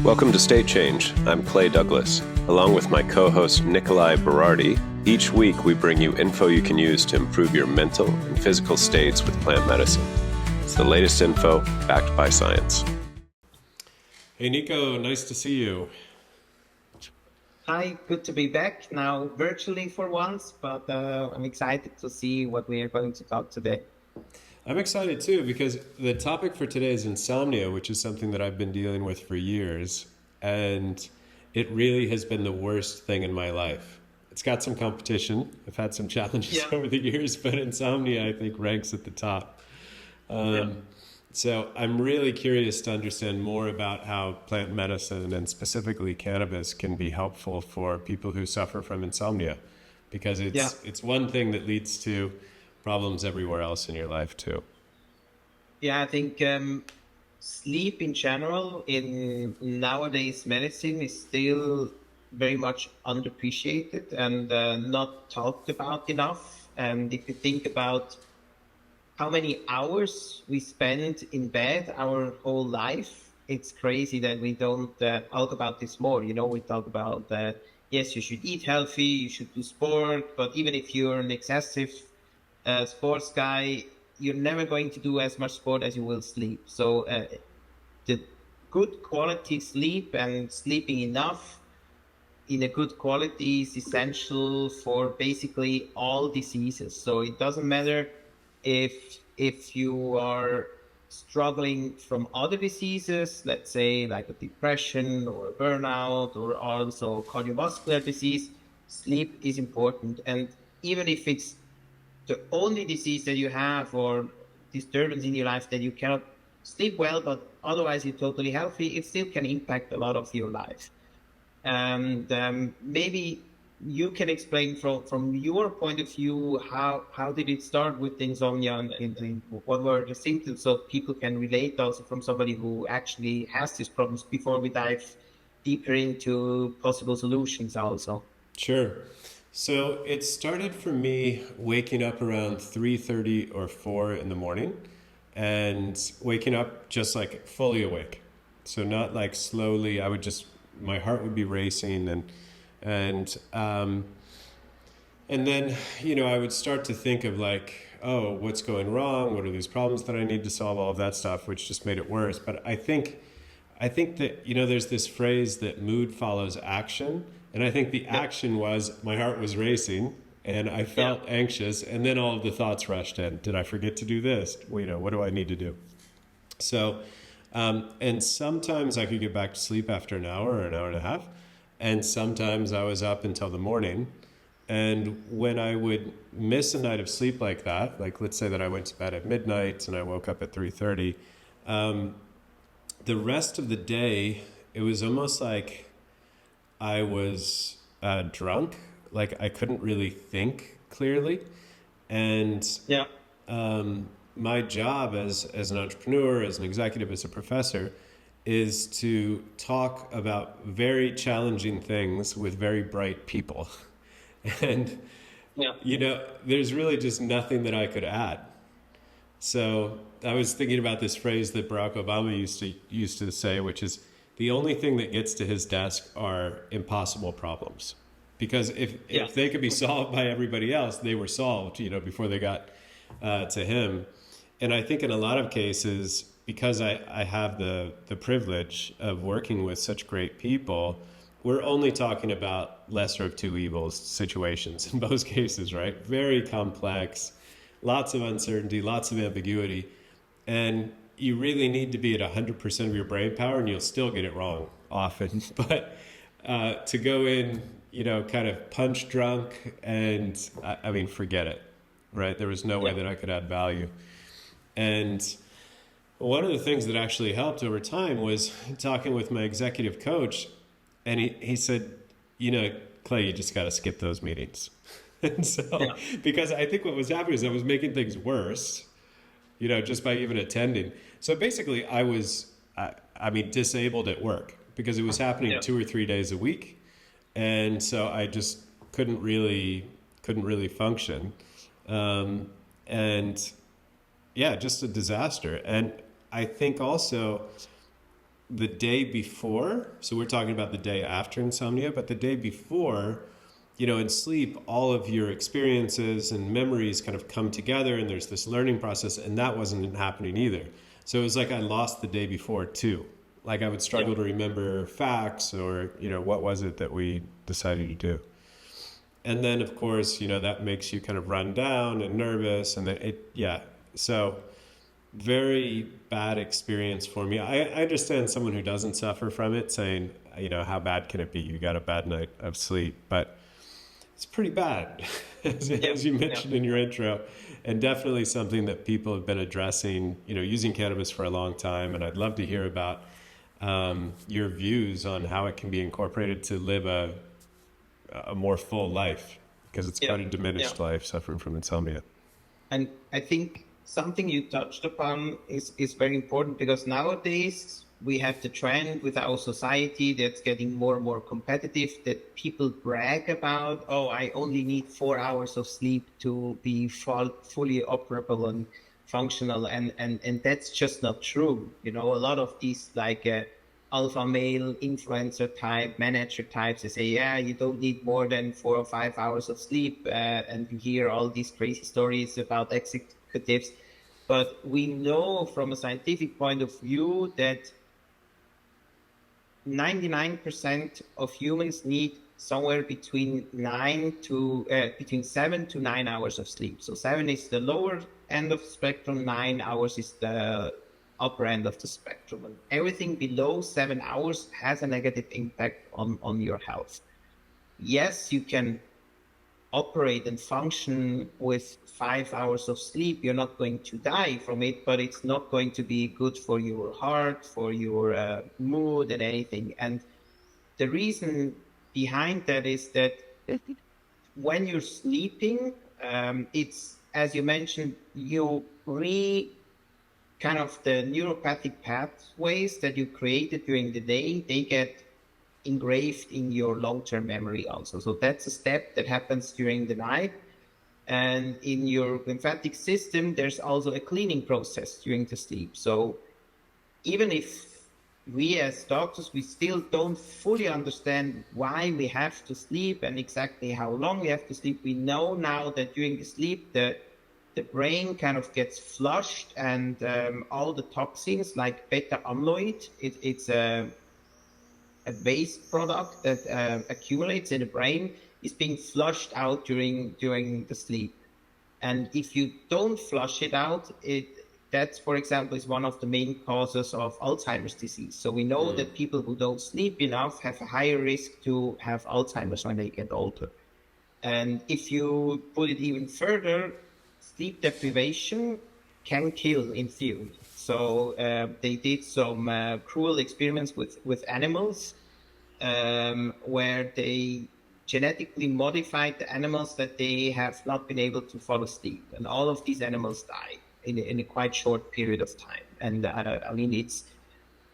Welcome to State Change. I'm Clay Douglas. Along with my co-host Nikolai Berardi, each week we bring you info you can use to improve your mental and physical states with plant medicine. It's the latest info backed by science. Hey Nico, nice to see you. Hi, good to be back now virtually for once, but I'm excited to see what we are going to talk today. I'm excited too because the topic for today is insomnia, which is something that I've been dealing with for years, and it really has been the worst thing in my life. It's got some competition. I've had some challenges Yeah. over the years, but insomnia I think ranks at the top. Um, So I'm really curious to understand more about how plant medicine and specifically cannabis can be helpful for people who suffer from insomnia, because Yeah. it's one thing that leads to problems everywhere else in your life too. Yeah, I think sleep in general in nowadays medicine is still very much underappreciated and not talked about enough. And if you think about how many hours we spend in bed our whole life, it's crazy that we don't talk about this more. You know, we talk about yes, you should eat healthy, you should do sport, but even if you're an excessive sports guy, you're never going to do as much sport as you will sleep. So the good quality sleep and sleeping enough in a good quality is essential for basically all diseases. So it doesn't matter if you are struggling from other diseases, let's say like a depression or a burnout or also cardiovascular disease, sleep is important. And even if it's the only disease that you have or disturbance in your life that you cannot sleep well, but otherwise you're totally healthy, it still can impact a lot of your life. And maybe you can explain from your point of view how did it start with insomnia and what were the symptoms so people can relate also from somebody who actually has these problems before we dive deeper into possible solutions also. Sure. So it started for me waking up around 3:30 or 4 in the morning, and waking up just like fully awake. So not like slowly, I would just, my heart would be racing, and and then, I would start to think of like, oh, what's going wrong? What are these problems that I need to solve? All of that stuff, which just made it worse. But I think that, there's this phrase that mood follows action. And I think the Yeah. action was my heart was racing and I Yeah. felt anxious. And then all of the thoughts rushed in. Did I forget to do this? Well, what do I need to do? So, and sometimes I could get back to sleep after an hour or an hour and a half. And sometimes I was up until the morning. And when I would miss a night of sleep like that, like let's say that I went to bed at midnight and I woke up at 3:30, the rest of the day, it was almost like I was drunk. Like I couldn't really think clearly. And Yeah. my job as an entrepreneur, as an executive, as a professor, is to talk about very challenging things with very bright people. And, Yeah. there's really just nothing that I could add. So I was thinking about this phrase that Barack Obama used to say, which is the only thing that gets to his desk are impossible problems. Because if Yeah. if they could be solved by everybody else, they were solved, before they got to him. And I think in a lot of cases, because I have the privilege of working with such great people, we're only talking about lesser of two evils situations in most cases, right? Very complex, lots of uncertainty, lots of ambiguity. And you really need to be at 100% of your brain power, and you'll still get it wrong often. But to go in, kind of punch drunk, and I mean, forget it, right? There was no way Yeah. that I could add value. And one of the things that actually helped over time was talking with my executive coach, and he said, Clay, you just got to skip those meetings. And so, Yeah. because I think what was happening is I was making things worse, just by even attending. So basically, I mean, disabled at work because it was happening Yeah. 2 or 3 days a week, and so I just couldn't really function, and yeah, just a disaster. And I think also the day before, so we're talking about the day after insomnia, but the day before, in sleep, all of your experiences and memories kind of come together and there's this learning process, and that wasn't happening either. So it was like I lost the day before too. Like I would struggle to remember facts or, what was it that we decided to do. And then of course, that makes you kind of run down and nervous and then so very bad experience for me. I understand someone who doesn't suffer from it saying, how bad can it be? You got a bad night of sleep, but it's pretty bad, as you mentioned in your intro, and definitely something that people have been addressing, using cannabis for a long time. And I'd love to hear about your views on how it can be incorporated to live a more full life, because it's quite a diminished life suffering from insomnia. And I think something you touched upon is very important, because nowadays we have the trend with our society that's getting more and more competitive, that people brag about, oh, I only need 4 hours of sleep to be fully operable and functional. And that's just not true. A lot of these alpha male influencer type, manager types, they say, yeah, you don't need more than 4 or 5 hours of sleep. And you hear all these crazy stories about executives. But we know from a scientific point of view that 99% of humans need somewhere between 7 to 9 hours of sleep. So 7 is the lower end of the spectrum, 9 hours is the upper end of the spectrum. And everything below 7 hours has a negative impact on your health. Yes, you can operate and function with 5 hours of sleep. You're not going to die from it, but it's not going to be good for your heart, for your mood and anything. And the reason behind that is that when you're sleeping, it's, as you mentioned, the neuropathic pathways that you created during the day, they get engraved in your long-term memory also. So that's a step that happens during the night. And in your lymphatic system, there's also a cleaning process during the sleep. So even if we as doctors, we still don't fully understand why we have to sleep and exactly how long we have to sleep, we know now that during the sleep, the brain kind of gets flushed, and all the toxins like beta amyloid, it's a waste product that accumulates in the brain, is being flushed out during the sleep. And if you don't flush it out, that, for example, is one of the main causes of Alzheimer's disease. So we know that people who don't sleep enough have a higher risk to have Alzheimer's when they get older. And if you put it even further, sleep deprivation can kill in theory. So they did some cruel experiments with animals where they genetically modified the animals that they have not been able to fall asleep. And all of these animals died in a quite short period of time. And it's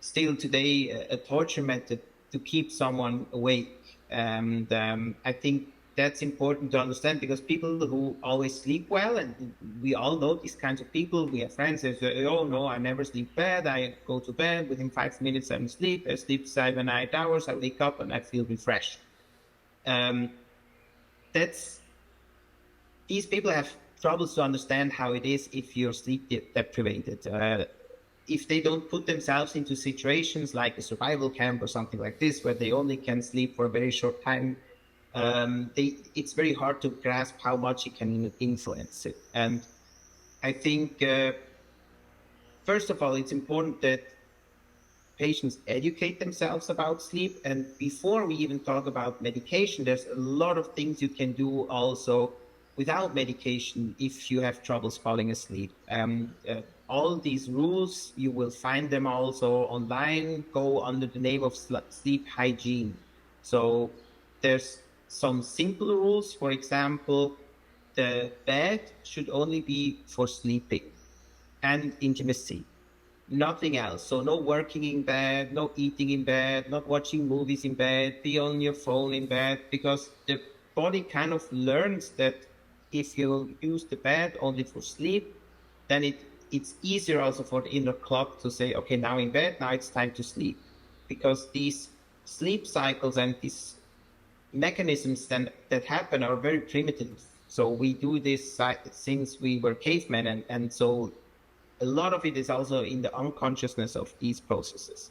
still today a torture method to keep someone awake. And I think that's important to understand, because people who always sleep well, and we all know these kinds of people, we have friends that say, oh no, I never sleep bad, I go to bed, within 5 minutes I'm asleep, I sleep 7, 8 hours, I wake up and I feel refreshed. These people have troubles to understand how it is if you're sleep deprived. If they don't put themselves into situations like a survival camp or something like this, where they only can sleep for a very short time, it's very hard to grasp how much it can influence it. And I think, first of all, it's important that patients educate themselves about sleep. And before we even talk about medication, there's a lot of things you can do also without medication if you have troubles falling asleep. All these rules, you will find them also online, go under the name of sleep hygiene. So there's some simple rules. For example, the bed should only be for sleeping and intimacy, nothing else. So no working in bed, no eating in bed, not watching movies in bed, be on your phone in bed, because the body kind of learns that if you use the bed only for sleep, then it's easier also for the inner clock to say, okay, now in bed, now it's time to sleep. because these sleep cycles and these mechanisms that happen are very primitive. So we do this since we were cavemen, and so a lot of it is also in the unconsciousness of these processes.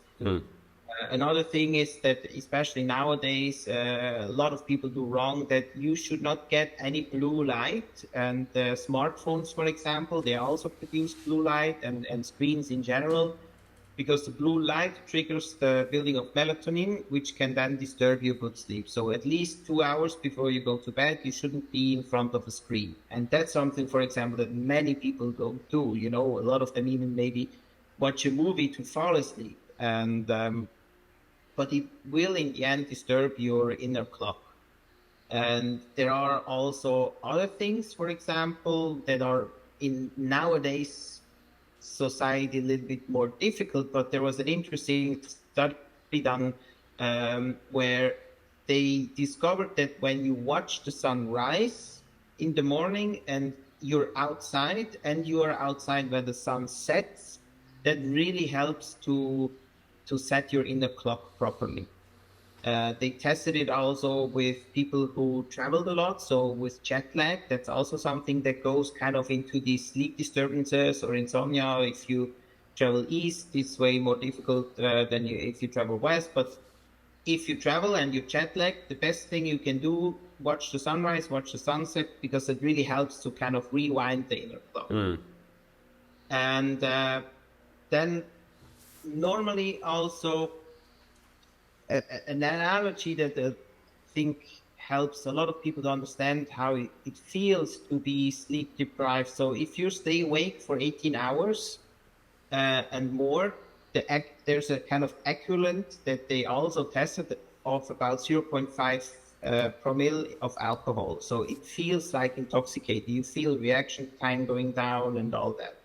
Another thing is that, especially nowadays, a lot of people do wrong that you should not get any blue light. And smartphones, for example, they also produce blue light, and screens in general, because the blue light triggers the building of melatonin, which can then disturb your good sleep. So at least 2 hours before you go to bed, you shouldn't be in front of a screen. And that's something, for example, that many people don't do. You know, a lot of them even maybe watch a movie to fall asleep. And but it will in the end disturb your inner clock. And there are also other things, for example, that are in nowadays society a little bit more difficult, but there was an interesting study done where they discovered that when you watch the sun rise in the morning and you're outside, and you are outside when the sun sets, that really helps to set your inner clock properly. They tested it also with people who traveled a lot. So with jet lag, that's also something that goes kind of into these sleep disturbances or insomnia. If you travel east, it's way more difficult than if you travel west. But if you travel and you jet lag, the best thing you can do, watch the sunrise, watch the sunset, because it really helps to kind of rewind the inner clock. And then normally also an analogy that I think helps a lot of people to understand how it feels to be sleep deprived. So if you stay awake for 18 hours and more, there's a kind of equivalent that they also tested of about 0.5 promille of alcohol. So it feels like intoxicating. You feel reaction time going down and all that.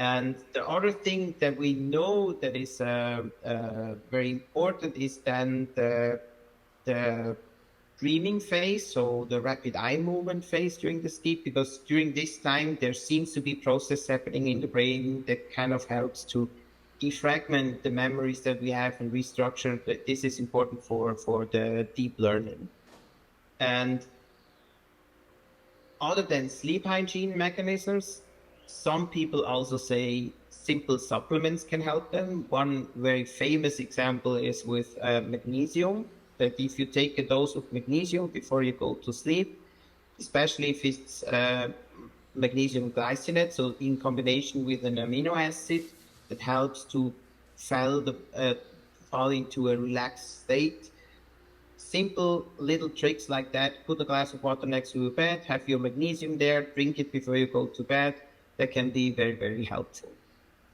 And the other thing that we know that is very important is then the dreaming phase, so the rapid eye movement phase during the sleep, because during this time there seems to be process happening in the brain that kind of helps to defragment the memories that we have and restructure. That this is important for the deep learning. And other than sleep hygiene mechanisms, some people also say simple supplements can help them. One very famous example is with magnesium, that if you take a dose of magnesium before you go to sleep, especially if it's magnesium glycinate, so in combination with an amino acid, that helps to fall into a relaxed state. Simple little tricks like that. Put a glass of water next to your bed, have your magnesium there, drink it before you go to bed. That can be very, very helpful.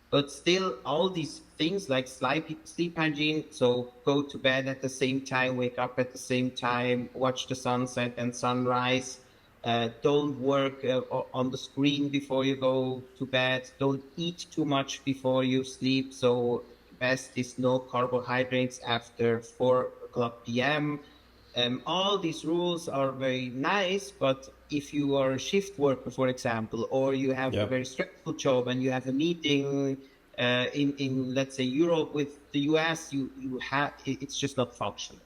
But still, all these things like sleep hygiene, so go to bed at the same time, wake up at the same time, watch the sunset and sunrise, don't work on the screen before you go to bed, don't eat too much before you sleep, so best is no carbohydrates after 4 o'clock p.m. All these rules are very nice, but if you are a shift worker, for example, or you have a very stressful job and you have a meeting in let's say Europe with the US, you have it's just not functional,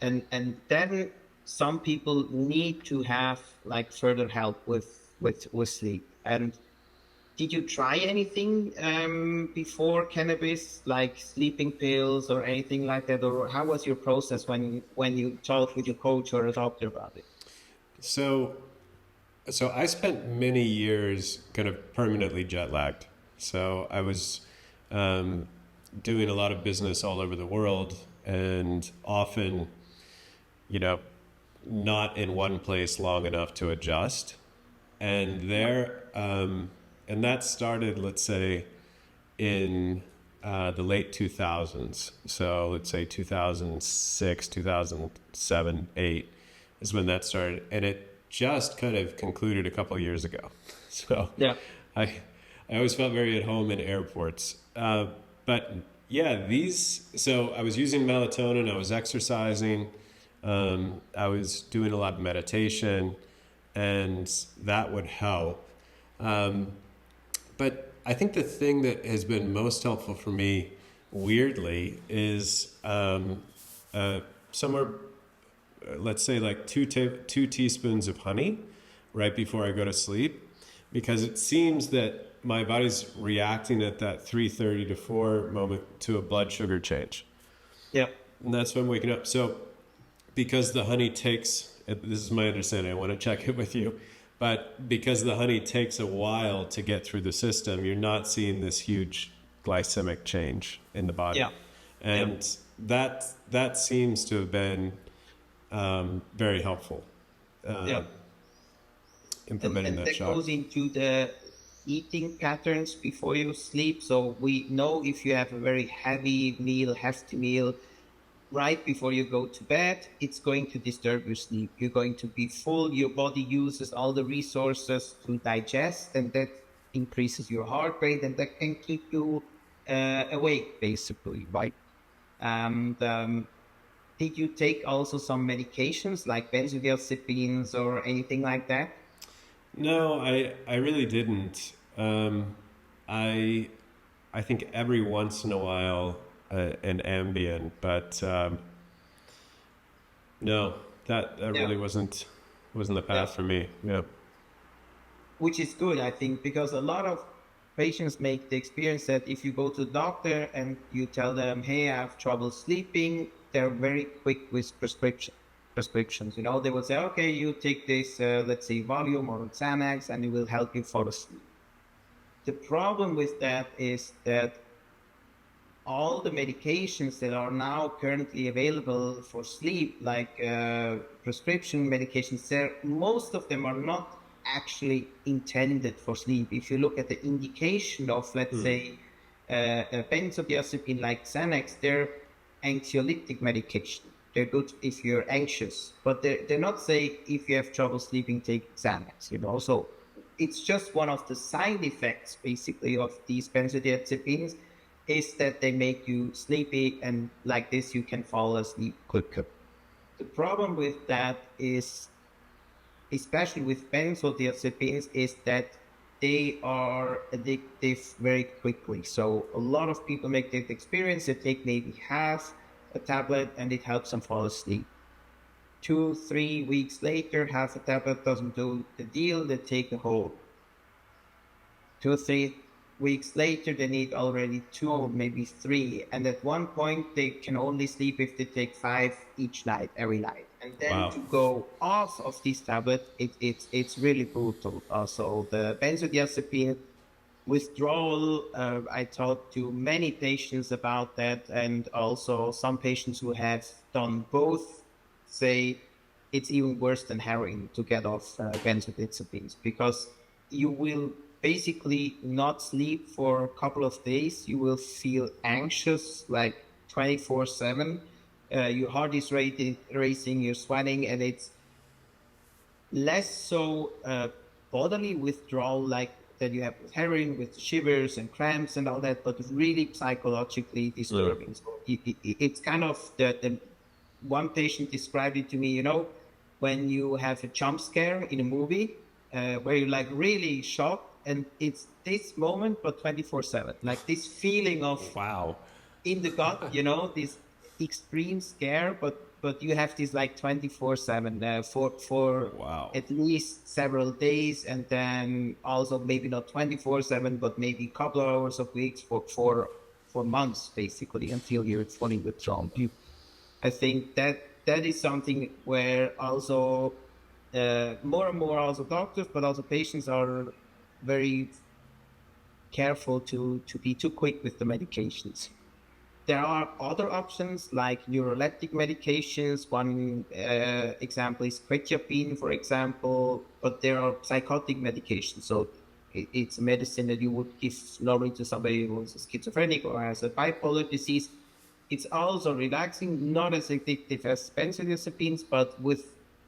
and then some people need to have like further help with sleep. And did you try anything before cannabis, like sleeping pills or anything like that, or how was your process when you talked with your coach or a doctor about it? So I spent many years kind of permanently jet lagged. So I was doing a lot of business all over the world, and often, not in one place long enough to adjust. And and that started, let's say, in the late 2000s. So let's say 2006, 2007, 8 is when that started. And it just kind of concluded a couple of years ago. So I always felt very at home in airports. But yeah, so I was using melatonin, I was exercising, I was doing a lot of meditation, and that would help. But I think the thing that has been most helpful for me weirdly, is somewhere, let's say like two teaspoons of honey right before I go to sleep, because it seems that my body's reacting at that 3:30 to 4 moment to a blood sugar change. Yeah. And that's when I'm waking up. So because the honey takes, this is my understanding, I want to check it with you, but because the honey takes a while to get through the system, you're not seeing this huge glycemic change in the body. Yeah. And that seems to have been very helpful. Implementing and that that shot. goes into the eating patterns before you sleep. So we know if you have a very heavy meal, hefty meal, right before you go to bed, it's going to disturb your sleep. You're going to be full. Your body uses all the resources to digest, and that increases your heart rate, and that can keep you awake, basically, right? And did you take also some medications like benzodiazepines or anything like that? No, I really didn't. I think every once in a while an Ambien, but no, that really wasn't the path for me. Yeah. Which is good, I think, because a lot of patients make the experience that if you go to the doctor and you tell them, hey, I have trouble sleeping, they're very quick with prescriptions. You know, they will say, okay, you take this, let's say, Valium or Xanax, and it will help you fall asleep. The problem with that is that all the medications that are now currently available for sleep, like prescription medications, most of them are not actually intended for sleep. If you look at the indication of, let's say, a benzodiazepine like Xanax, they're anxiolytic medication. They're good if you're anxious, but they're not saying if you have trouble sleeping, take Xanax, you know. So it's just one of the side effects, basically, of these benzodiazepines, is that they make you sleepy, and like this, you can fall asleep quicker. The problem with that is, especially with benzodiazepines, is that they are addictive very quickly. So a lot of people make that experience. They take maybe half a tablet and it helps them fall asleep. 2-3 weeks later, half a tablet doesn't do the deal. They take the whole. 2-3 weeks later, they need already 2 or maybe 3. And at one point, they can only sleep if they take 5 each night, every night. And then to go off of this tablet, it's really brutal. Also, the benzodiazepine withdrawal, I talked to many patients about that, and also some patients who have done both say it's even worse than heroin to get off benzodiazepines, because you will basically not sleep for a couple of days. You will feel anxious like 24/7. Your heart is racing, you're sweating, and it's less so bodily withdrawal like that you have with heroin, with shivers and cramps and all that, but really psychologically disturbing. So it's kind of the one patient described it to me, you know, when you have a jump scare in a movie where you're like really shocked, and it's this moment, but 24/7, like this feeling of in the gut, you know, this extreme scare, but you have this like 24/7 for at least several days, and then also maybe not 24/7, but maybe a couple of hours of weeks for months, basically, until you're fully withdrawn. I think that is something where also more and more also doctors, but also patients are very careful to be too quick with the medications. There are other options like neuroleptic medications. One example is quetiapine, for example, but there are psychotic medications. So it's a medicine that you would give normally to somebody who's schizophrenic or has a bipolar disease. It's also relaxing, not as addictive as benzodiazepines, but with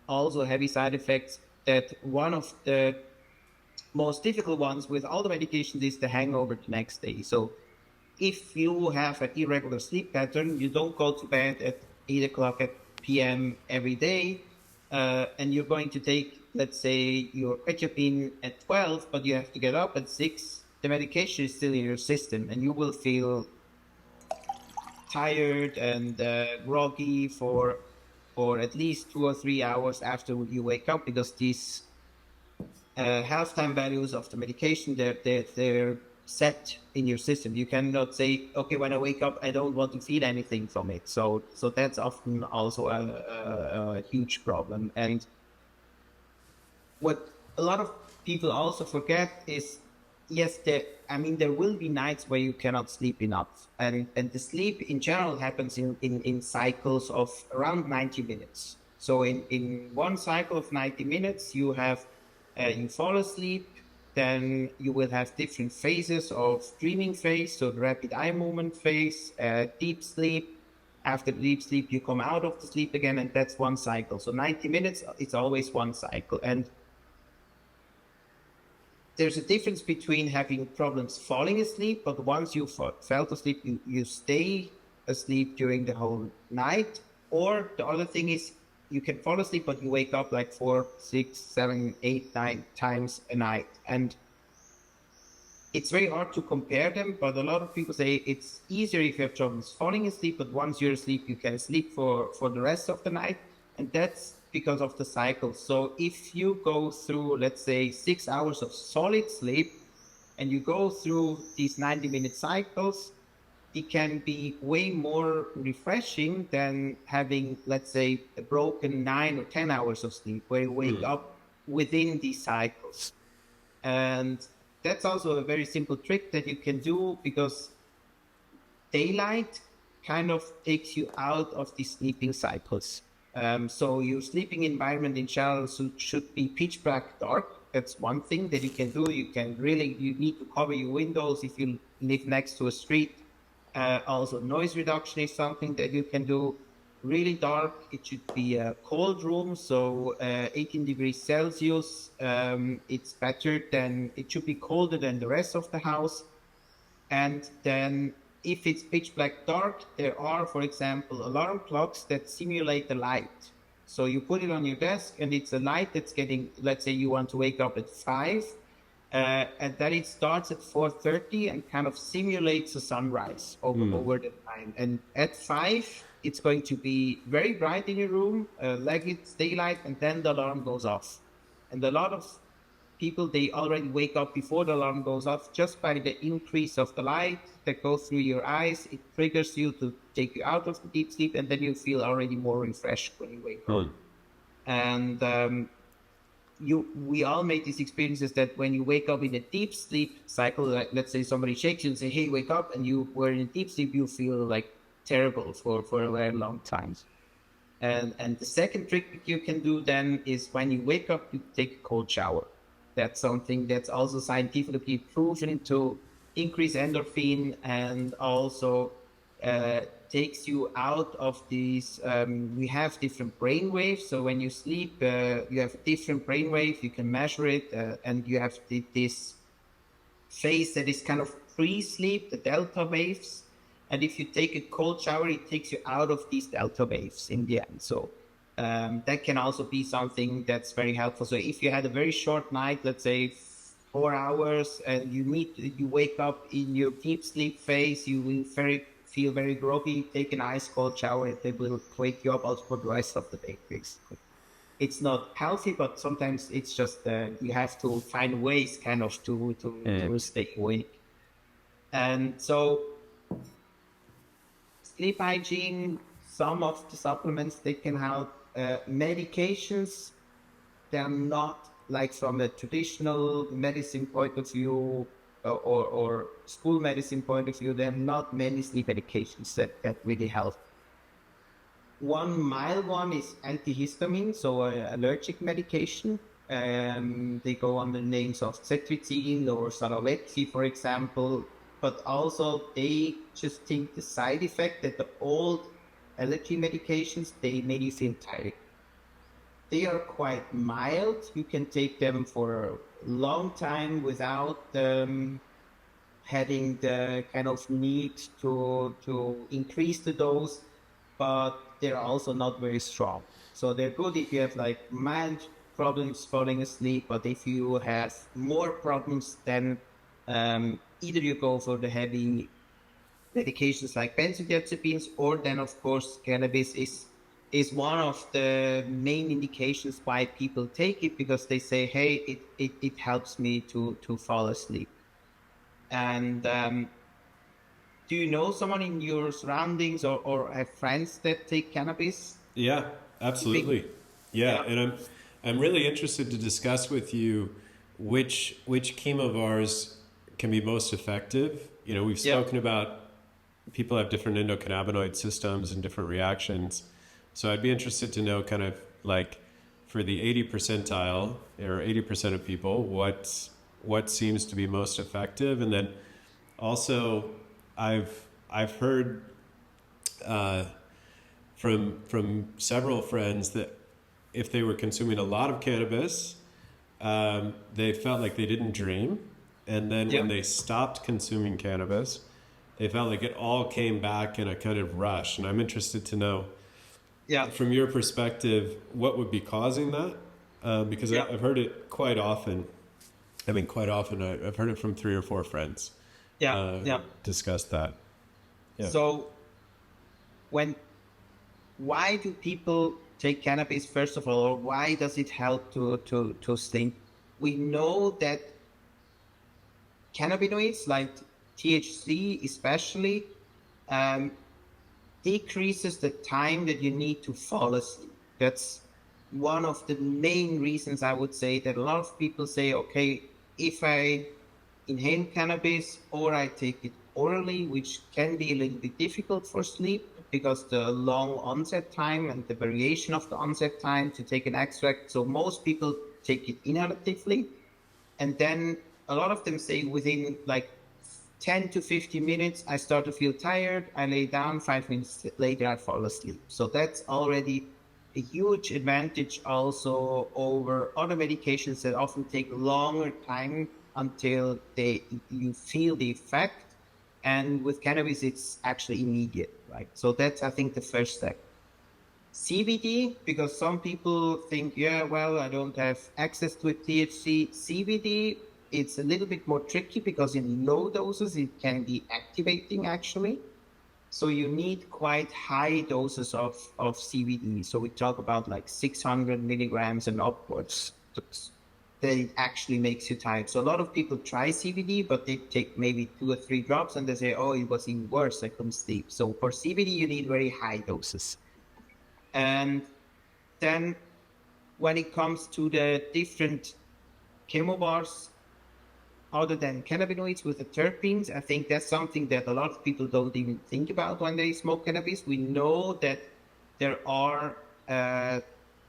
also heavy side effects. That one of the most difficult ones with all the medications is the hangover the next day. So if you have an irregular sleep pattern, you don't go to bed at 8 o'clock p.m. every day, and you're going to take, let's say, your quetiapine at 12, but you have to get up at 6, the medication is still in your system, and you will feel tired and groggy for at least 2 or 3 hours after you wake up, because these half time values of the medication, they're set in your system. You cannot say, okay, when I wake up, I don't want to feel anything from it. So that's often also a huge problem. And what a lot of people also forget is, yes, there will be nights where you cannot sleep enough, and the sleep in general happens in cycles of around 90 minutes. So in one cycle of 90 minutes, you fall asleep, then you will have different phases of dreaming phase, so the rapid eye movement phase, deep sleep. After deep sleep, you come out of the sleep again, and that's one cycle. So 90 minutes, it's always one cycle. And there's a difference between having problems falling asleep, but once you fell asleep, you stay asleep during the whole night. Or the other thing is, you can fall asleep, but you wake up like 4, 6, 7, 8, 9 times a night. And it's very hard to compare them, but a lot of people say it's easier if you have troubles falling asleep, but once you're asleep, you can sleep for the rest of the night. And that's because of the cycle. So if you go through, let's say, 6 hours of solid sleep, and you go through these 90-minute cycles, it can be way more refreshing than having, let's say, a broken 9 or 10 hours of sleep, where you wake up within these cycles. And that's also a very simple trick that you can do, because daylight kind of takes you out of the sleeping cycles. So your sleeping environment in general should be pitch black dark. That's one thing that you can do. You need to cover your windows if you live next to a street. Also, noise reduction is something that you can do. Really dark, it should be a cold room, so 18 degrees Celsius. It's better than, it should be colder than the rest of the house. And then if it's pitch black dark, there are, for example, alarm clocks that simulate the light. So you put it on your desk, and it's a light that's getting, let's say you want to wake up at 5, and then it starts at 4:30 and kind of simulates a sunrise over the time. And at 5, it's going to be very bright in your room, like it's daylight, and then the alarm goes off. And a lot of people, they already wake up before the alarm goes off, just by the increase of the light that goes through your eyes. It triggers you to take you out of the deep sleep, and then you feel already more refreshed when you wake up. And we all make these experiences that when you wake up in a deep sleep cycle, like let's say somebody shakes you and say, hey, wake up, and you were in a deep sleep, you feel like terrible for a very long time. And the second trick you can do then is, when you wake up, you take a cold shower. That's something that's also scientifically proven to increase endorphin, and also takes you out of these. We have different brain waves. So when you sleep, you have different brain waves. You can measure it, and you have this phase that is kind of pre-sleep, the delta waves. And if you take a cold shower, it takes you out of these delta waves in the end. So that can also be something that's very helpful. So if you had a very short night, let's say 4 hours, and you wake up in your deep sleep phase, you will feel very groggy, take an ice cold shower, it will wake you up also for the rest of the day, basically. It's not healthy, but sometimes it's just you have to find ways kind of to stay awake. And so sleep hygiene, some of the supplements, they can help. Medications, they're not, like from a traditional medicine point of view, or school medicine point of view, there are not many sleep medications that really help. One mild one is antihistamine, so allergic medication. They go under the names of cetirizine or Salovetti, for example. But also they just think the side effect that the old allergy medications, they make you feel tired. They are quite mild. You can take them for a long time without having the kind of need to increase the dose, but they're also not very strong. So they're good if you have like mild problems falling asleep, but if you have more problems, then either you go for the heavy medications like benzodiazepines, or then of course cannabis is one of the main indications why people take it, because they say, hey, it helps me to fall asleep. And do you know someone in your surroundings, or have friends that take cannabis? Yeah, absolutely. Yeah, Yeah. and I'm really interested to discuss with you which chemovars can be most effective. You know, we've Yeah. spoken about people have different endocannabinoid systems and different reactions. So I'd be interested to know kind of like for the 80 percentile or 80% of people, what seems to be most effective. And then also I've heard from several friends that if they were consuming a lot of cannabis, they felt like they didn't dream. And then Yeah. when they stopped consuming cannabis, they felt like it all came back in a kind of rush. And I'm interested to know, Yeah. from your perspective, what would be causing that? Because Yeah. I've heard it quite often. I mean, quite often, I've heard it from 3 or 4 friends Yeah. Yeah. discuss that. Yeah. So when why do people take cannabis, first of all, or why does it help to sleep? We know that cannabinoids like THC especially um, decreases the time that you need to fall asleep. That's one of the main reasons I would say that a lot of people say, okay, if I inhale cannabis or I take it orally, which can be a little bit difficult for sleep because the long onset time and the variation of the onset time to take an extract. So most people take it inhalatively. And then a lot of them say within like 10 to 15 minutes, I start to feel tired. I lay down, 5 minutes later, I fall asleep. So that's already a huge advantage also over other medications that often take longer time until you feel the effect. And with cannabis, it's actually immediate, right? So that's, I think, the first step. CBD, because some people think, yeah, well, I don't have access to a THC. CBD, it's a little bit more tricky because in low doses, it can be activating actually. So you need quite high doses of CBD. So we talk about like 600 milligrams and upwards. That it actually makes you tired. So a lot of people try CBD, but they take maybe 2 or 3 drops and they say, oh, it was even worse. I couldn't sleep. So for CBD, you need very high doses. And then when it comes to the different chemobars, other than cannabinoids with the terpenes, I think that's something that a lot of people don't even think about when they smoke cannabis. We know that there are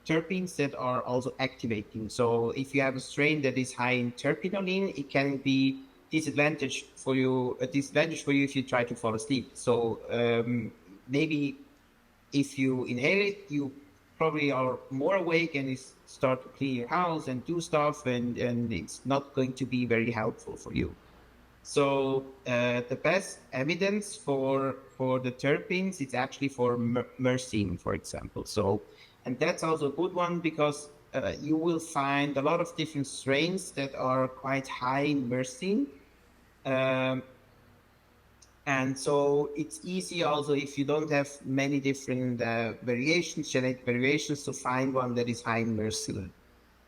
terpenes that are also activating. So if you have a strain that is high in terpinolene, it can be a disadvantage for you if you try to fall asleep. So maybe if you inhale it, you probably are more awake and you start to clean your house and do stuff, and it's not going to be very helpful for you. So the best evidence for the terpenes is actually for myrcene, for example. So, and that's also a good one because you will find a lot of different strains that are quite high in myrcene. Um, and so it's easy also if you don't have many different genetic variations, to find one that is high in myrcene.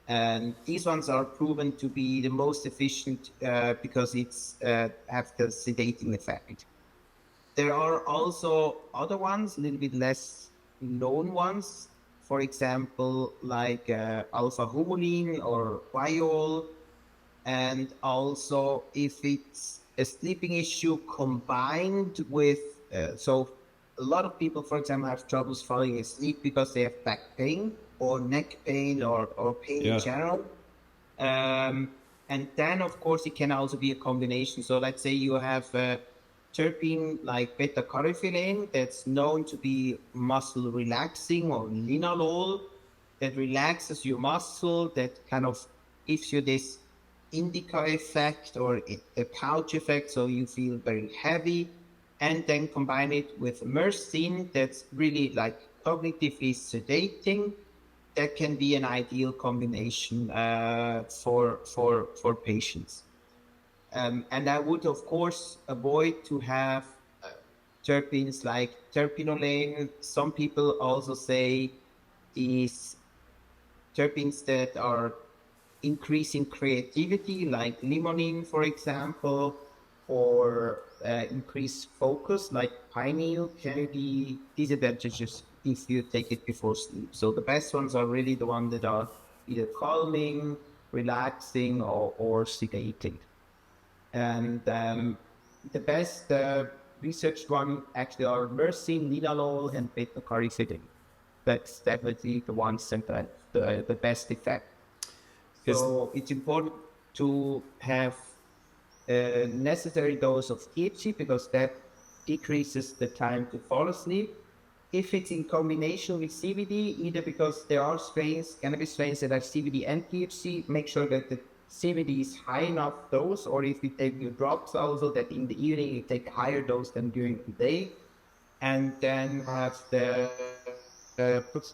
And these ones are proven to be the most efficient because it's have the sedating effect. There are also other ones, a little bit less known ones. For example, like alpha humulene or guaiol. And also if it's a sleeping issue combined with, so a lot of people, for example, have troubles falling asleep because they have back pain or neck pain or pain in Yeah. general. And then, of course, it can also be a combination. So let's say you have a terpene like beta-caryophyllene that's known to be muscle relaxing, or linalool that relaxes your muscle, that kind of gives you this indica effect or a pouch effect, so you feel very heavy. And then combine it with myrcene that's really like cognitively sedating. That can be an ideal combination for patients. And I would, of course, avoid to have terpenes like terpinolane. Some people also say is terpenes that are increasing creativity, like limonene, for example, or increase focus, like pineal, can be disadvantages if you take it before sleep. So the best ones are really the ones that are either calming, relaxing, or sedating. And the best researched one actually are myrcene, linalool, and beta-carotene. That's definitely the ones that have the best effect. Is So it's important to have a necessary dose of THC because that decreases the time to fall asleep. If it's in combination with CBD, either because there are strains, cannabis strains that have CBD and THC, make sure that the CBD is high enough dose, or if you take your drops also, that in the evening you take a higher dose than during the day, and then have the terpenes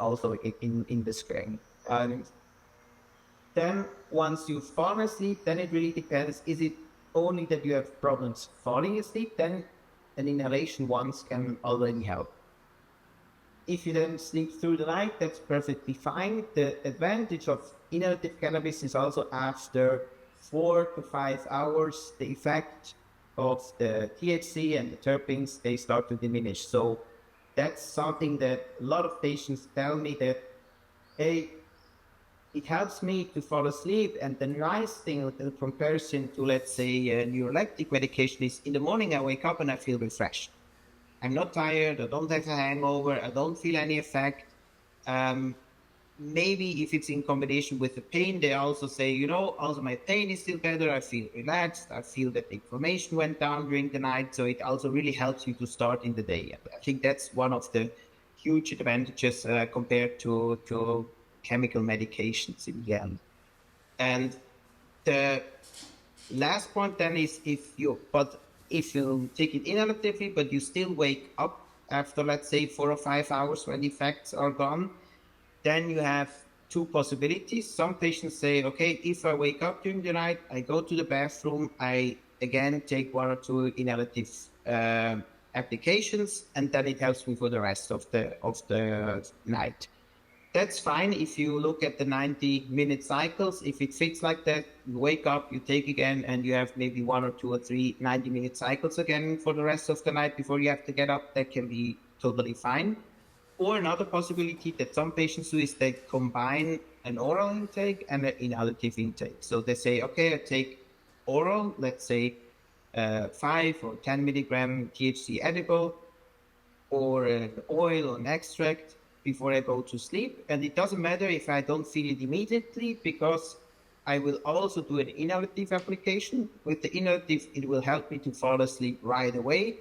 also in the strain. And then once you fall asleep, then it really depends. Is it only that you have problems falling asleep? Then an inhalation once can already help. If you then sleep through the night, that's perfectly fine. The advantage of inhalative cannabis is also after 4 to 5 hours, the effect of the THC and the terpenes, they start to diminish. So that's something that a lot of patients tell me that, hey, it helps me to fall asleep. And the nice thing in comparison to, let's say, a neuroleptic medication is in the morning I wake up and I feel refreshed. I'm not tired, I don't have a hangover, I don't feel any effect. Maybe if it's in combination with the pain, they also say, also my pain is still better, I feel relaxed, I feel that the inflammation went down during the night, so it also really helps you to start in the day. I think that's one of the huge advantages compared to chemical medications in the end. And the last point then is if you take it inhalatively, but you still wake up after, let's say, 4 or 5 hours when the effects are gone, then you have two possibilities. Some patients say, okay, if I wake up during the night, I go to the bathroom, I again take 1 or 2 inhalative applications, and then it helps me for the rest of the night. That's fine if you look at the 90-minute cycles. If it fits like that, you wake up, you take again, and you have maybe 1 or 2 or 3 90-minute cycles again for the rest of the night before you have to get up. That can be totally fine. Or another possibility that some patients do is they combine an oral intake and an inhalative intake. So they say, okay, I take oral, let's say 5 or 10 milligram THC edible, or an oil or an extract before I go to sleep. And it doesn't matter if I don't feel it immediately, because I will also do an inhalative application. With the inhalative, it will help me to fall asleep right away.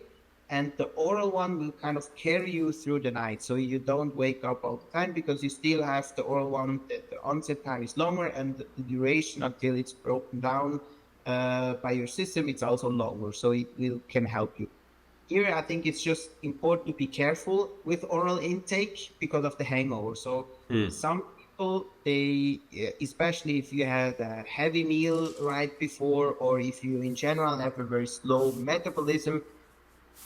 And the oral one will kind of carry you through the night. So you don't wake up all the time, because you still have the oral one. The onset time is longer, and the duration until it's broken down by your system, it's also longer. So it can help you. Here, I think it's just important to be careful with oral intake because of the hangover. So some people, especially if you had a heavy meal right before, or if you in general have a very slow metabolism,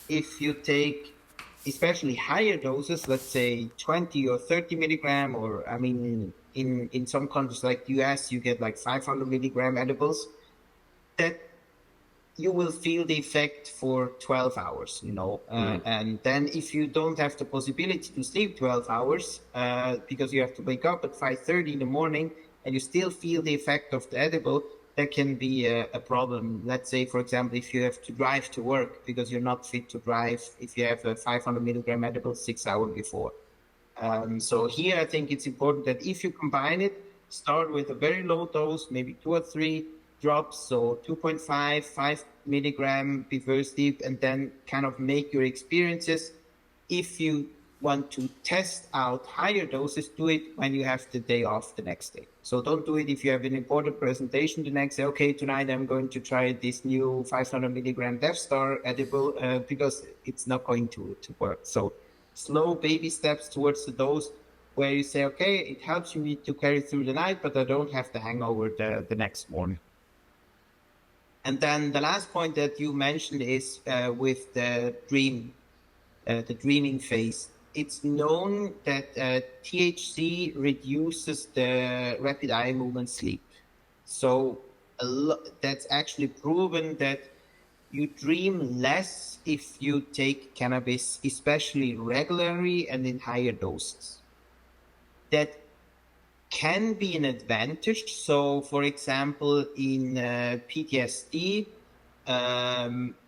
if you take especially higher doses, let's say 20 or 30 milligram, or I mean, in some countries like US, you get like 500 milligram edibles, that you will feel the effect for 12 hours, and then if you don't have the possibility to sleep 12 hours because you have to wake up at 5:30 in the morning and you still feel the effect of the edible, that can be a problem. Let's say, for example, if you have to drive to work because you're not fit to drive, if you have a 500 milligram edible 6 hours before. So here I think it's important that if you combine it, start with a very low dose, maybe 2 or 3 drops, so 2.5, 5 milligram before sleep, and then kind of make your experiences. If you want to test out higher doses, do it when you have the day off the next day. So don't do it if you have an important presentation the next day. Okay, tonight I'm going to try this new 500 milligram Death Star edible, because it's not going to work. So slow baby steps towards the dose where you say, okay, it helps me to carry through the night, but I don't have the hangover the next morning. And then the last point that you mentioned is with the dreaming phase. It's known that THC reduces the rapid eye movement sleep. So that's actually proven that you dream less if you take cannabis, especially regularly and in higher doses. That can be an advantage. So, for example, in PTSD,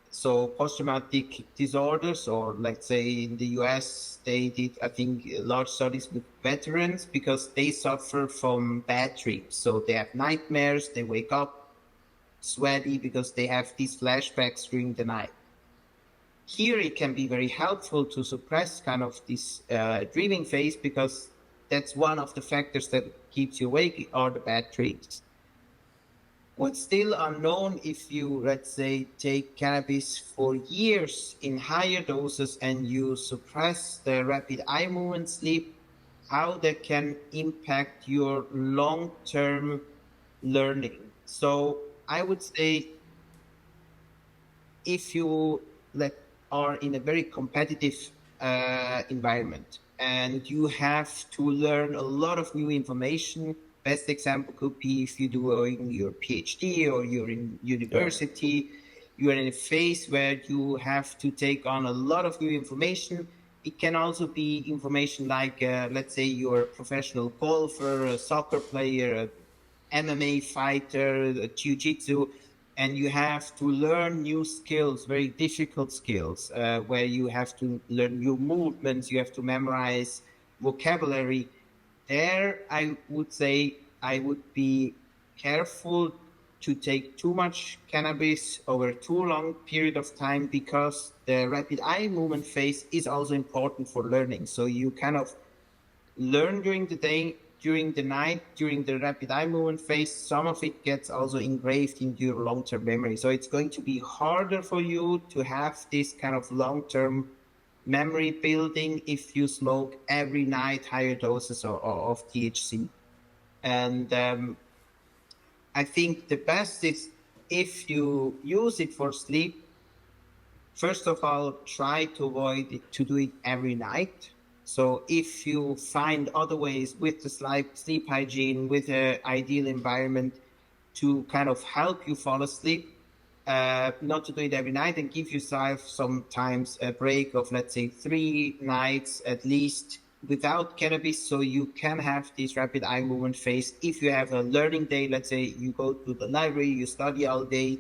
so post-traumatic disorders, or let's say in the US, they did, I think, large studies with veterans because they suffer from bad dreams. So they have nightmares, they wake up sweaty because they have these flashbacks during the night. Here it can be very helpful to suppress kind of this dreaming phase, because that's one of the factors that keeps you awake are the bad dreams. What's still unknown, if you, let's say, take cannabis for years in higher doses and you suppress the rapid eye movement sleep, how that can impact your long-term learning. So I would say if you are in a very competitive environment and you have to learn a lot of new information, best example could be if you're doing your PhD or you're in university, you're in a phase where you have to take on a lot of new information. It can also be information like, let's say you're a professional golfer, a soccer player, a MMA fighter, a jiu-jitsu, and you have to learn new skills, very difficult skills, where you have to learn new movements, you have to memorize vocabulary. There, I would say I would be careful to take too much cannabis over too long period of time, because the rapid eye movement phase is also important for learning. So you kind of learn during the day, during the night, during the rapid eye movement phase. Some of it gets also engraved into your long-term memory. So it's going to be harder for you to have this kind of long-term memory building if you smoke every night higher doses of THC. And I think the best is if you use it for sleep, first of all, try to avoid it, to do it every night. So if you find other ways with the sleep hygiene, with an ideal environment to kind of help you fall asleep, not to do it every night, and give yourself sometimes a break of, let's say, 3 nights at least without cannabis, so you can have this rapid eye movement phase. If you have a learning day, let's say you go to the library, you study all day,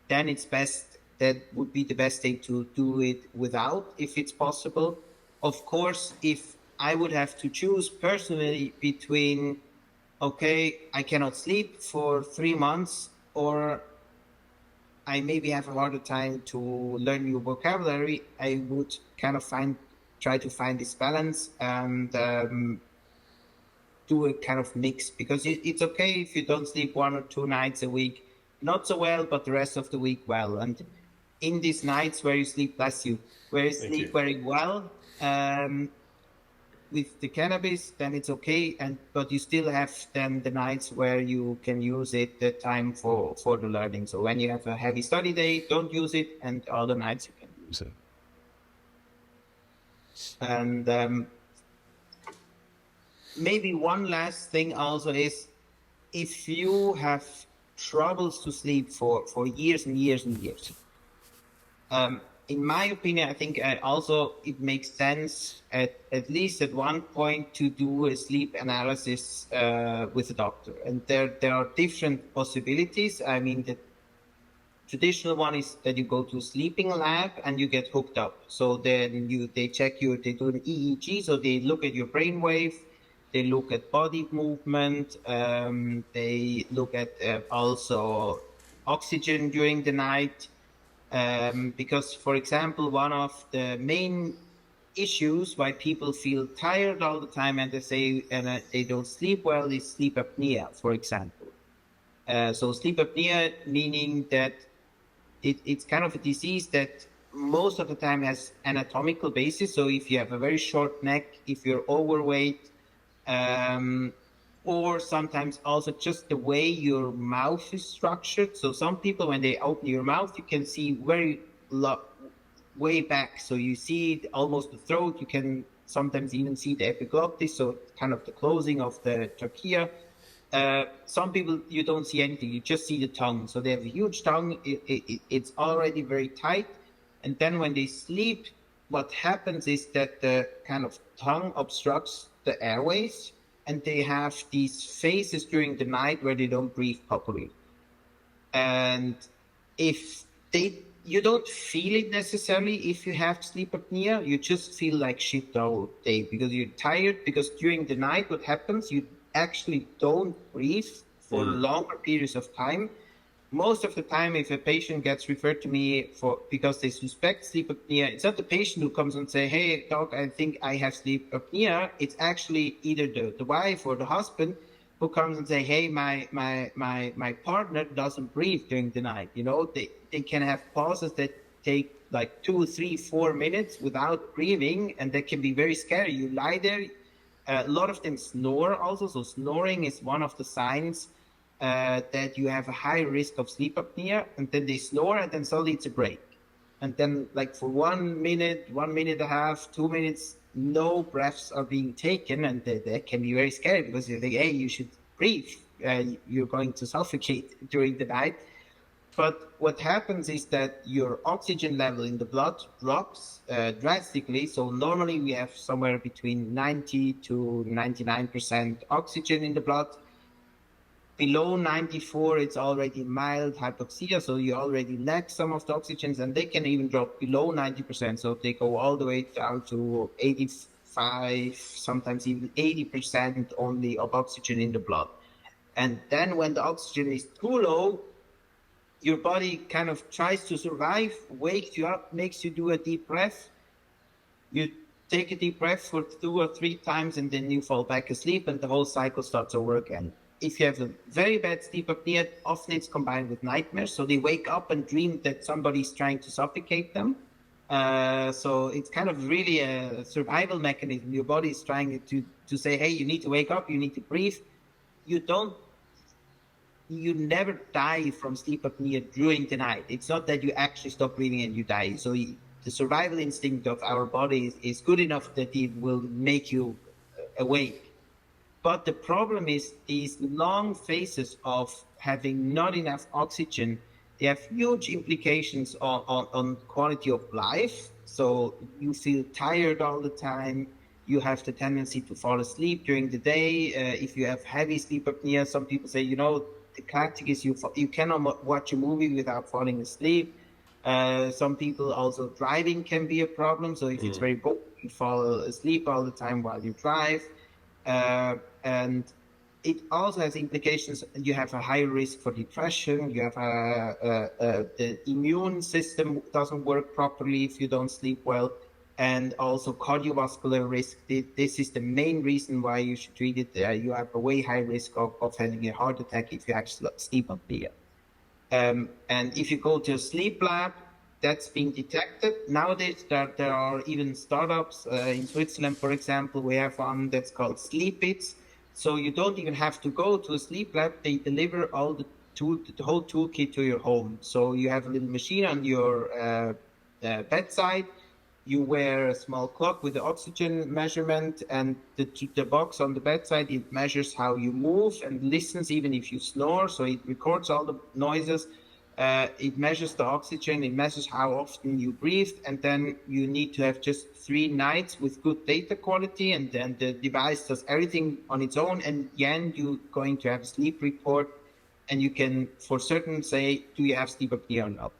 then it's best, that would be the best day to do it without, if it's possible. Of course, if I would have to choose personally between, okay, I cannot sleep for 3 months, or I maybe have a harder time to learn new vocabulary, I would kind of try to find this balance and do a kind of mix, because it's okay if you don't sleep 1 or 2 nights a week, not so well, but the rest of the week well. And in these nights where you sleep, sleep very well, with the cannabis, then it's okay. But you still have then the nights where you can use it, the time for the learning. So when you have a heavy study day, don't use it, and other nights you can use it. And maybe one last thing also is, if you have troubles to sleep for years and years and years, in my opinion, I think also it makes sense at least at one point to do a sleep analysis with a doctor. And there are different possibilities. I mean, the traditional one is that you go to a sleeping lab and you get hooked up. So then they check you, they do an EEG, so they look at your brainwave, they look at body movement, they look at also oxygen during the night. Because, for example, one of the main issues why people feel tired all the time and they don't sleep well is sleep apnea, for example. So sleep apnea, meaning that it's kind of a disease that most of the time has anatomical basis. So if you have a very short neck, if you're overweight, or sometimes also just the way your mouth is structured. So some people, when they open your mouth, you can see way back. So you see it almost the throat. You can sometimes even see the epiglottis, so kind of the closing of the trachea. Some people, you don't see anything. You just see the tongue. So they have a huge tongue. It's already very tight. And then when they sleep, what happens is that the kind of tongue obstructs the airways, and they have these phases during the night where they don't breathe properly. And if you don't feel it necessarily if you have sleep apnea, you just feel like shit the whole day because you're tired. Because during the night, what happens, you actually don't breathe for longer periods of time. Most of the time, if a patient gets referred to me because they suspect sleep apnea, it's not the patient who comes and say, "Hey, doc, I think I have sleep apnea." It's actually either the wife or the husband who comes and say, "Hey, my partner doesn't breathe during the night." They can have pauses that take like 2, 3, 4 minutes without breathing, and that can be very scary. You lie there. A lot of them snore also. So snoring is one of the signs that you have a high risk of sleep apnea, and then they snore, and then suddenly it's a break. And then like for 1 minute, 1.5 minutes, 2 minutes, no breaths are being taken, and that can be very scary because you think, hey, you should breathe. You're going to suffocate during the night. But what happens is that your oxygen level in the blood drops drastically. So normally we have somewhere between 90 to 99% oxygen in the blood. Below 94, it's already mild hypoxia, so you already lack some of the oxygens, and they can even drop below 90%. So they go all the way down to 85, sometimes even 80% only of oxygen in the blood. And then when the oxygen is too low, your body kind of tries to survive, wakes you up, makes you do a deep breath. You take a deep breath for 2 or 3 times, and then you fall back asleep, and the whole cycle starts over again. If you have a very bad sleep apnea, often it's combined with nightmares. So they wake up and dream that somebody's trying to suffocate them. So it's kind of really a survival mechanism. Your body is trying to say, hey, you need to wake up, you need to breathe. You never die from sleep apnea during the night. It's not that you actually stop breathing and you die. So the survival instinct of our body is good enough that it will make you awake. But the problem is these long phases of having not enough oxygen, they have huge implications on quality of life. So you feel tired all the time. You have the tendency to fall asleep during the day. If you have heavy sleep apnea, some people say, the classic is you cannot watch a movie without falling asleep. Some people also, driving can be a problem. So if it's very boring, you fall asleep all the time while you drive. And it also has implications. You have a higher risk for depression. You have the immune system doesn't work properly if you don't sleep well, and also cardiovascular risk. This is the main reason why you should treat it. You have a way high risk of having a heart attack if you actually sleep apnea. And if you go to a sleep lab, that's being detected. Nowadays, there are even startups in Switzerland, for example. We have one that's called Sleepits. So you don't even have to go to a sleep lab. They deliver all the whole toolkit to your home. So you have a little machine on your bedside. You wear a small clock with the oxygen measurement, and the box on the bedside, it measures how you move and listens even if you snore. So it records all the noises. It measures the oxygen, it measures how often you breathe, and then you need to have just 3 nights with good data quality, and then the device does everything on its own, and in the end you're going to have a sleep report, and you can for certain say, do you have sleep apnea or not?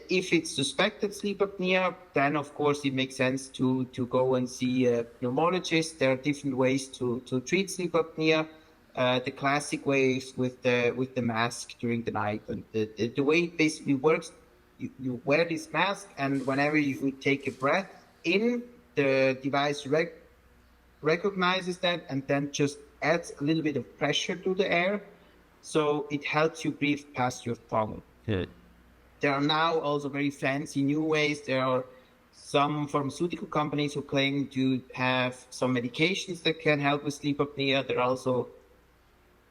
If it's suspected sleep apnea, then of course it makes sense to go and see a pneumologist. There are different ways to treat sleep apnea. The classic way is with the mask during the night, and the way it basically works, you wear this mask, and whenever you take a breath in, the device recognizes that and then just adds a little bit of pressure to the air, so it helps you breathe past your tongue. There are now also very fancy new ways. There are some pharmaceutical companies who claim to have some medications that can help with sleep apnea. There are also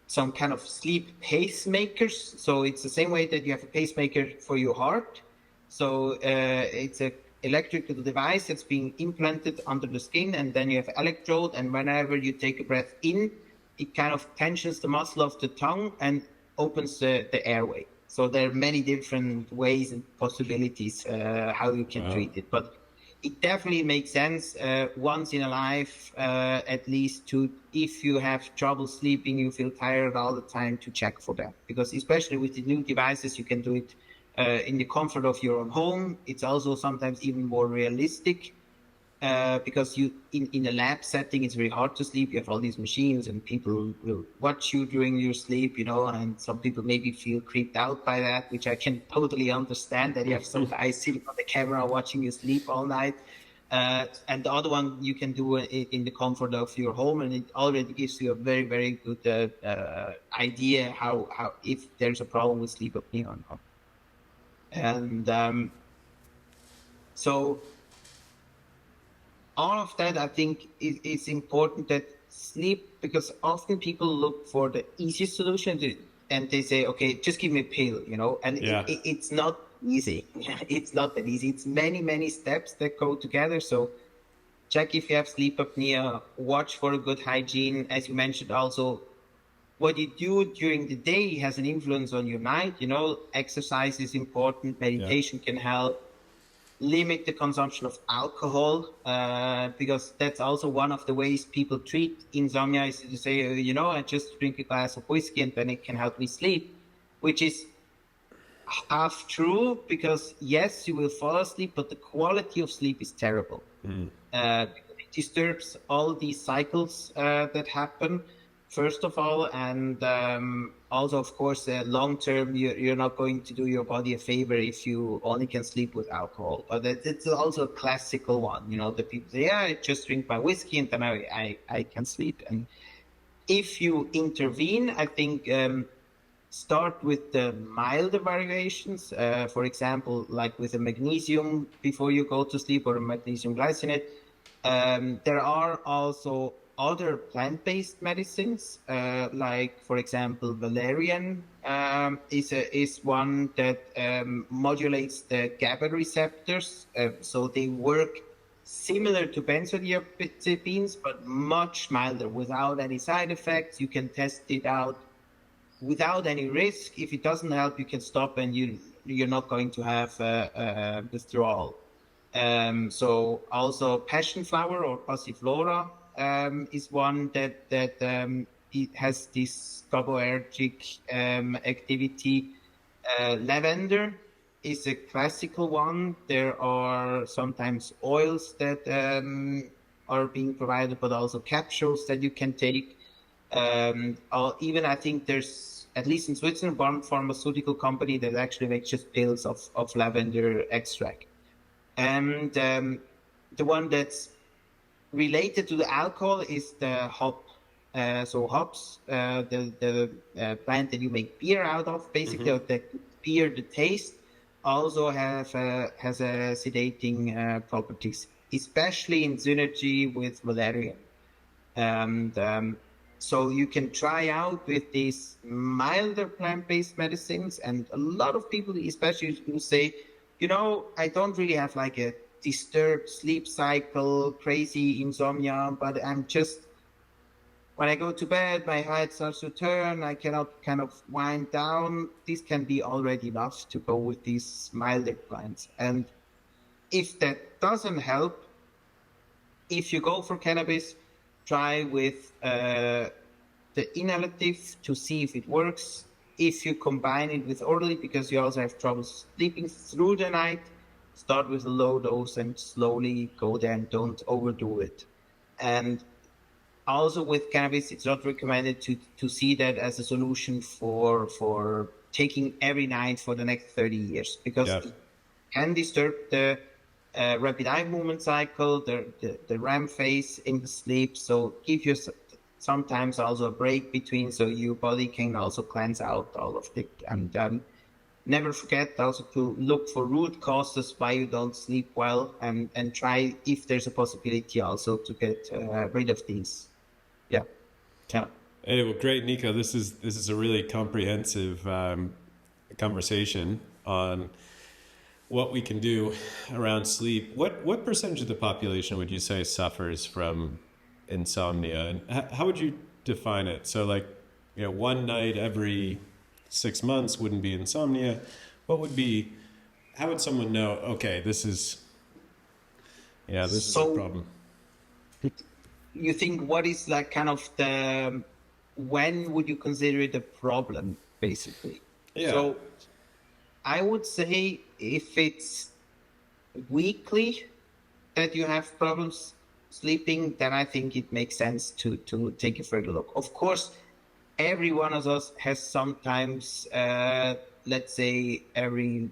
some kind of sleep pacemakers. So it's the same way that you have a pacemaker for your heart. So it's a electrical device that's being implanted under the skin, and then you have electrode, and whenever you take a breath in, it kind of tensions the muscle of the tongue and opens the airway. So there are many different ways and possibilities how you can treat it, but it definitely makes sense once in a life, at least, to, if you have trouble sleeping, you feel tired all the time, to check for that. Because especially with the new devices, you can do it in the comfort of your own home. It's also sometimes even more realistic because you in a lab setting, it's very hard to sleep. You have all these machines and people will watch you during your sleep, and some people maybe feel creeped out by that, which I can totally understand, that you have some guys sitting on the camera watching you sleep all night. And the other one you can do in the comfort of your home, and it already gives you a very, very good idea how if there's a problem with sleep apnea or not. And so all of that, I think, is important, that sleep, because often people look for the easiest solution and they say, okay, just give me a pill, and it's not easy. It's not that easy. It's many, many steps that go together. So check if you have sleep apnea, watch for a good hygiene. As you mentioned, also, what you do during the day has an influence on your night. Exercise is important, meditation can help. Limit the consumption of alcohol, because that's also one of the ways people treat insomnia, is to say, I just drink a glass of whiskey and then it can help me sleep, which is half true, because yes, you will fall asleep, but the quality of sleep is terrible. It disturbs all these cycles that happen, first of all, and also, of course, long term, you're not going to do your body a favor if you only can sleep with alcohol. But it's also a classical one, the people say, I just drink my whiskey and then I can sleep. And if you intervene, I think start with the milder variations, for example, like with a magnesium before you go to sleep, or a magnesium glycinate. There are also other plant-based medicines, like, for example, valerian is one that modulates the GABA receptors. So they work similar to benzodiazepines, but much milder, without any side effects. You can test it out without any risk. If it doesn't help, you can stop, and you're not going to have withdrawal. So also passion flower or passiflora is one that it has this GABAergic activity. Lavender is a classical one. There are sometimes oils that are being provided, but also capsules that you can take. Even I think there's, at least in Switzerland, one pharmaceutical company that actually makes just pills of lavender extract. And the one that's related to the alcohol is the hop. So hops, the plant that you make beer out of, basically, or the beer, the taste, also has a sedating properties, especially in synergy with valerian. And so you can try out with these milder plant-based medicines, and a lot of people, especially who say, I don't really have like a disturbed sleep cycle, crazy insomnia, but I'm just, when I go to bed, my head starts to turn, I cannot kind of wind down. This can be already enough to go with these milder plants. And if that doesn't help, if you go for cannabis, try with the inhalative to see if it works. If you combine it with orally, because you also have trouble sleeping through the night, start with a low dose and slowly go there, and don't overdo it. And also with cannabis, it's not recommended to see that as a solution for taking every night for the next 30 years, because it can disturb the rapid eye movement cycle, the REM phase in the sleep. So give yourself sometimes also a break between, so your body can also cleanse out all of it. And never forget also to look for root causes why you don't sleep well, and try if there's a possibility also to get rid of these. Yeah. Yeah. Hey, well, great, Nico. This is a really comprehensive conversation on what we can do around sleep. What percentage of the population would you say suffers from insomnia, and how would you define it? So, like, one night every 6 months wouldn't be insomnia. What would be? How would someone know? Okay, this is a problem. You think what is like kind of the, when would you consider it a problem, basically? Yeah. So I would say if it's weekly that you have problems sleeping, then I think it makes sense to take a further look. Of course, every one of us has sometimes, let's say every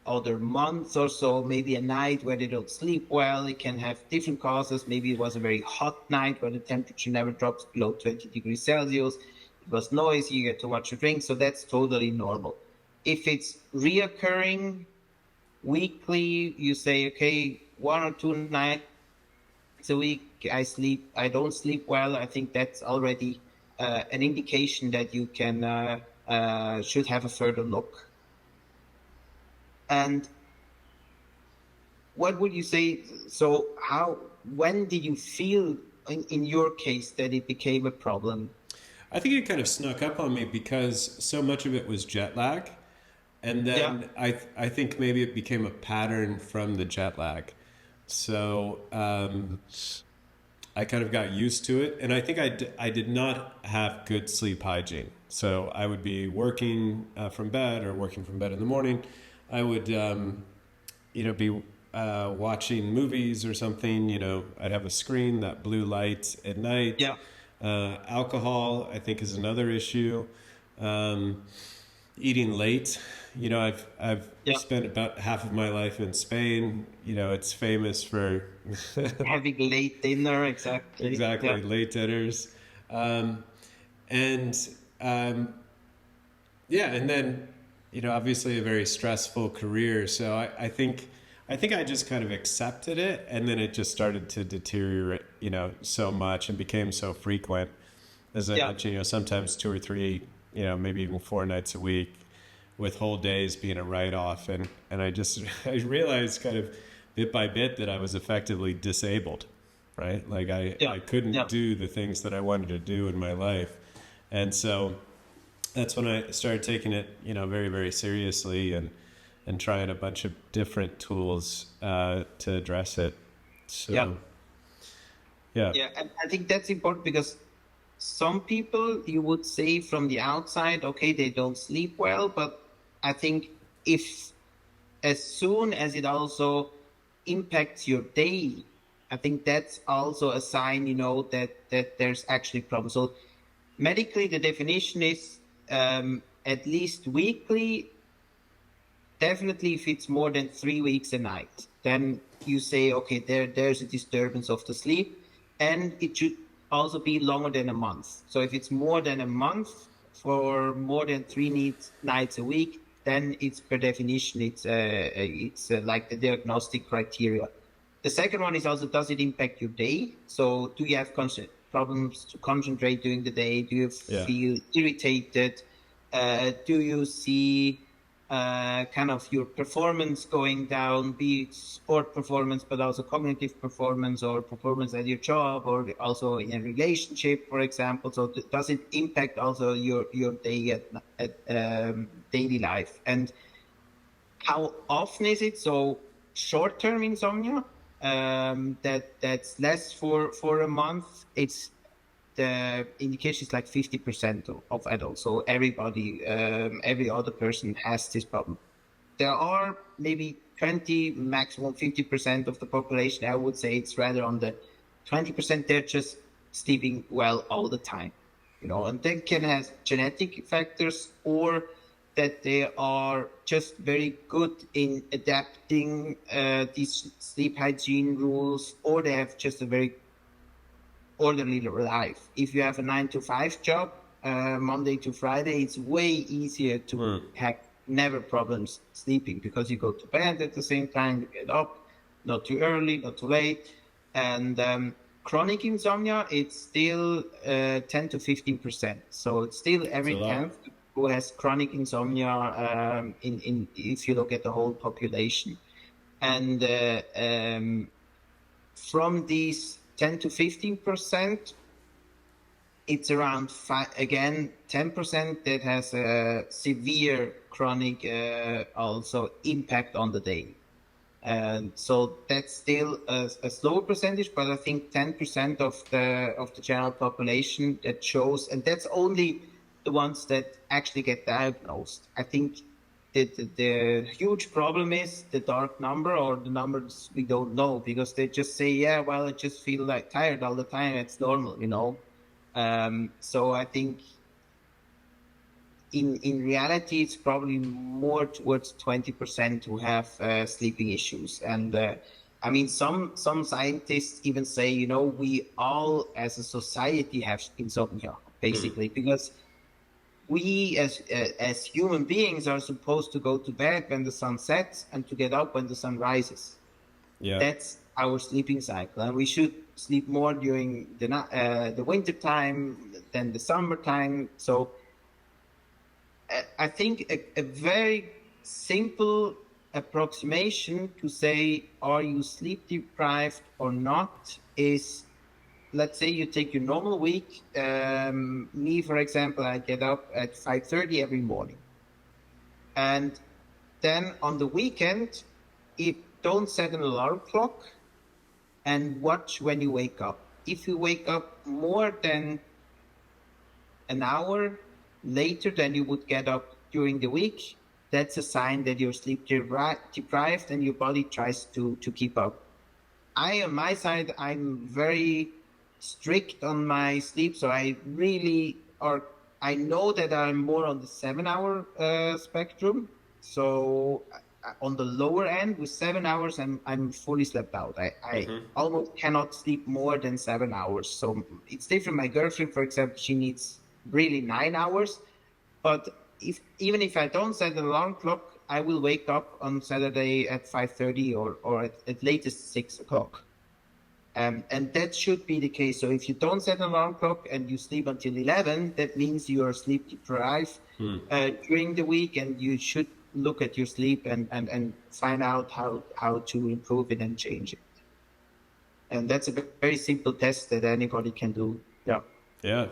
other month or so, maybe a night where they don't sleep well. It can have different causes. Maybe it was a very hot night where the temperature never drops below 20 degrees Celsius. It was noisy, you get too much to drink. So that's totally normal. If it's reoccurring weekly, you say, okay, 1 or 2 nights a week I don't sleep well. I think that's already an indication that you can should have a further look. And what would you say? So when did you feel in your case that it became a problem? I think it kind of snuck up on me because so much of it was jet lag. And then I think maybe it became a pattern from the jet lag. So I kind of got used to it. And I think I did not have good sleep hygiene. So I would be working from bed or working from bed in the morning. I would, be watching movies or something. I'd have a screen, that blue light at night. Yeah. Alcohol, I think, is another issue. Eating late. I've spent about half of my life in Spain. It's famous for having late dinner. Exactly. Yeah. Late dinners. And then, obviously a very stressful career. So I think I just kind of accepted it, and then it just started to deteriorate, so much and became so frequent. As I mentioned, sometimes 2 or 3, maybe even 4 nights a week, with whole days being a write-off. And I realized kind of bit by bit that I was effectively disabled, right? Like I couldn't do the things that I wanted to do in my life. And so that's when I started taking it, very, very seriously and trying a bunch of different tools to address it. So, yeah. And I think that's important because some people, you would say from the outside, okay, they don't sleep well, but I think if as soon as it also impacts your day, I think that's also a sign, that there's actually problems. So medically, the definition is at least weekly. Definitely, if it's more than 3 weeks a night, then you say, okay, there's a disturbance of the sleep, and it should also be longer than a month. So if it's more than a month for more than 3 nights a week, then it's per definition, it's like the diagnostic criteria. The second one is also, does it impact your day? So do you have problems to concentrate during the day? Do you feel irritated? Do you see kind of your performance going down, be it sport performance, but also cognitive performance or performance at your job, or also in a relationship, for example? So does it impact also your day at daily life? And how often is it? So short-term insomnia, that's less for a month. It's the indication is like 50% of adults. So everybody, every other person has this problem. There are maybe 20, maximum 50% of the population. I would say it's rather on the 20%. They're just sleeping well all the time, and they can have genetic factors, or that they are just very good in adapting these sleep hygiene rules, or they have just a very orderly life. If you have a 9 to 5 job, Monday to Friday, it's way easier to never problems sleeping because you go to bed at the same time, you get up, not too early, not too late. And chronic insomnia, it's still 10 to 15%. So it's still every 10th who has chronic insomnia in if you look at the whole population. And from these 10 to 15%, it's around 10% that has a severe chronic also impact on the day. And so that's still a slower percentage, but I think 10% of the general population that shows, and that's only the ones that actually get diagnosed. I think that the huge problem is the dark number, or the numbers we don't know, because they just say, yeah, well, I just feel like tired all the time. It's normal, you know. So I think in reality, it's probably more towards 20% who have sleeping issues. And I mean, some scientists even say, you know, we all as a society have insomnia, basically, because we as human beings are supposed to go to bed when the sun sets and to get up when the sun rises. Yeah. That's our sleeping cycle, and we should sleep more during the winter time than the summertime. So I think a very simple approximation to say, are you sleep deprived or not, is, let's say you take your normal week. Me, for example, I get up at 5:30 every morning. And then on the weekend, don't set an alarm clock and watch when you wake up. If you wake up more than an hour later than you would get up during the week, that's a sign that you're sleep deprived and your body tries to keep up. On my side, I'm very strict on my sleep, so I know that I'm more on the 7-hour spectrum. So on the lower end, with 7 hours, I'm fully slept out. I almost cannot sleep more than 7 hours. So it's different. My girlfriend, for example, she needs really 9 hours. But even if I don't set an alarm clock, I will wake up on Saturday at 5:30 or at latest 6 o'clock. And that should be the case. So if you don't set an alarm clock and you sleep until 11, that means you are sleep deprived during the week, and you should look at your sleep and find out how to improve it and change it. And that's a very simple test that anybody can do. Yeah. Yeah.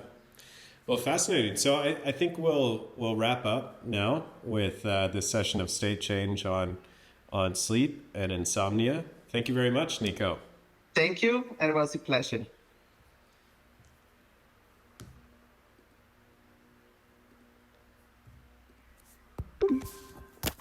Well, fascinating. So I think we'll wrap up now with this session of State Change on sleep and insomnia. Thank you very much, Nico. Thank you, and it was a pleasure.